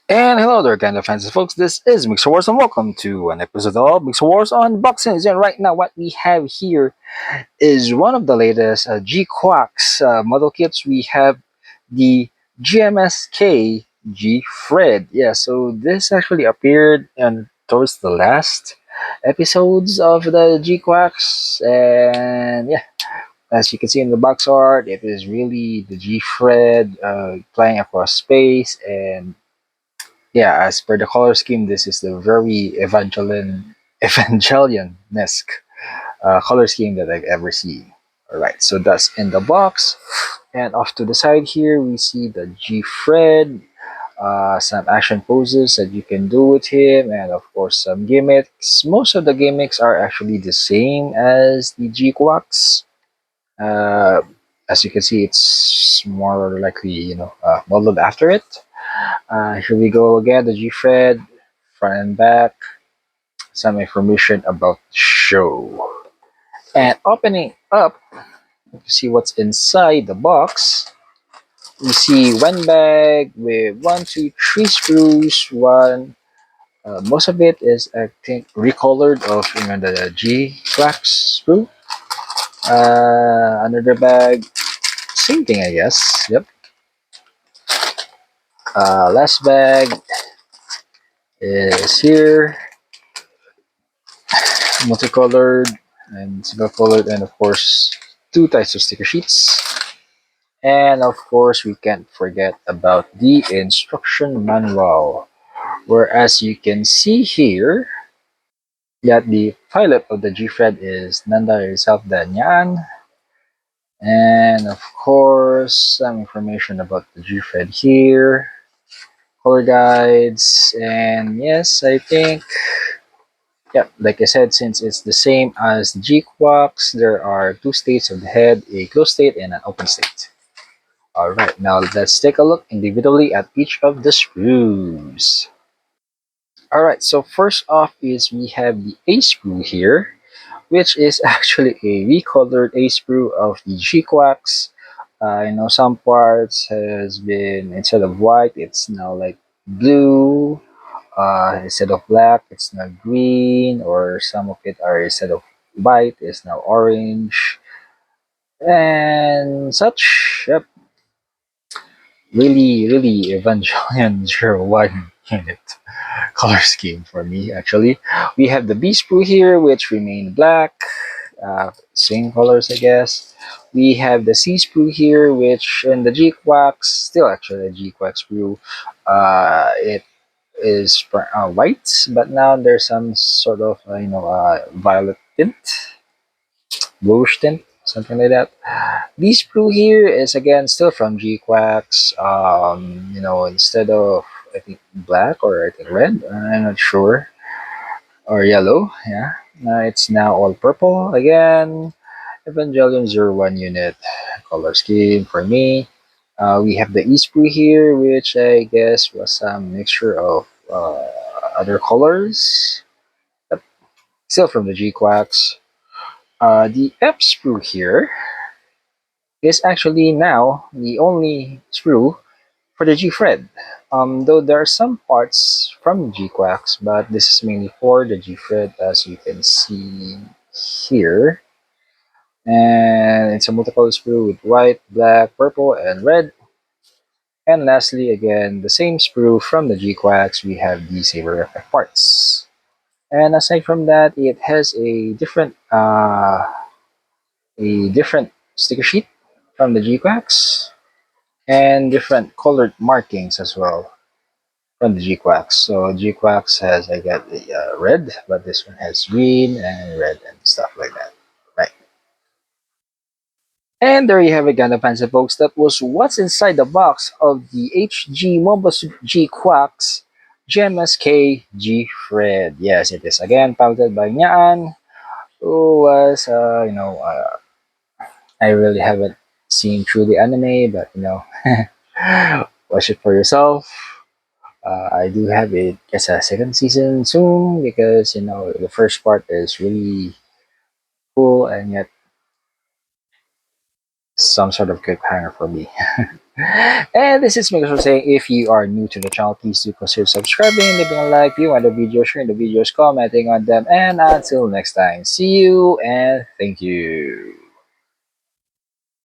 And hello there, kind of fans and folks. This is Mixerwars, and welcome to an episode of Mixerwars Unboxings. And right now, what we have here is one of the latest GQuuuuuux model kits. We have the GMSK GFreD. Yeah, so this actually appeared towards the last episodes of the GQuuuuux, and yeah, as you can see in the box art, it is really the GFreD flying across space. And yeah, as per the color scheme, this is the very Evangelion-esque color scheme that I've ever seen. Alright, so that's in the box. And off to the side here, we see the GFreD, some action poses that you can do with him, and of course some gimmicks. Most of the gimmicks are actually the same as the GQuuuuuux. Uh, as you can see, it's more likely, modeled after it. Here we go again, the GFreD, front and back, some information about the show. And opening up to see what's inside the box, we see one bag with one, two, three screws. Most of it is, I think, recolored of the G flax screw. Another bag, same thing, I guess. Yep. Last bag is here, multicolored and single colored, and of course two types of sticker sheets. And of course we can't forget about the instruction manual, where as you can see here that the pilot of the GFred is Nanda herself, Danyan. And of course some information about the GFred here, color guides, and yes, I think, yeah, like I said, since it's the same as the GQuuuuuux, there are two states of the head, a closed state and an open state. Alright, now let's take a look individually at each of the screws. Alright, so first off is we have the A screw here, which is actually a recolored A screw of the GQuuuuuux. Some parts has been, instead of white, it's now like blue. Instead of black, it's now green, or some of it are, instead of white, it's now orange, and such. Yep, really Evangelion 01 unit color scheme for me, actually. We have the B sprue here, which remain black, same colors, I guess. We have the C sprue here, which in the GQuuuuux, still actually a GQuuuuux sprue, it is white, but now there's some sort of violet tint, bluish tint, something like that. This blue here is again still from GQuuuuux. Instead of, I think, black, or I think red, I'm not sure, or yellow. Yeah, it's now all purple again. Evangelion 01 unit color scheme for me. We have the E sprue here, which I guess was some mixture of other colors. Yep, still from the GQuuuuux. The F sprue here is actually now the only sprue for the GFred. Though there are some parts from GQuuuuux, but this is mainly for the GFred, as you can see here. And it's a multicolor sprue with white, black, purple, and red. And lastly, again, the same sprue from the GQuuuuux, we have the saber effect parts. And aside from that, it has a different sticker sheet from the GQuuuuux, and different colored markings as well from the GQuuuuux. So GQuuuuux has, I got the red, but this one has green and red and stuff like that. Right. And there you have it, Gundam fans and folks. That was what's inside the box of the HG GQuuuuuux GMSK GFreD. Yes, it is again piloted by Nyaan, who was, I really haven't seen through the anime, but watch it for yourself. I do have it as a second season soon, because the first part is really cool, and yet some sort of cliffhanger for me. And this is Miguel saying, if you are new to the channel, please do consider subscribing, leaving a like, viewing the videos, sharing the videos, commenting on them, and until next time, see you and thank you.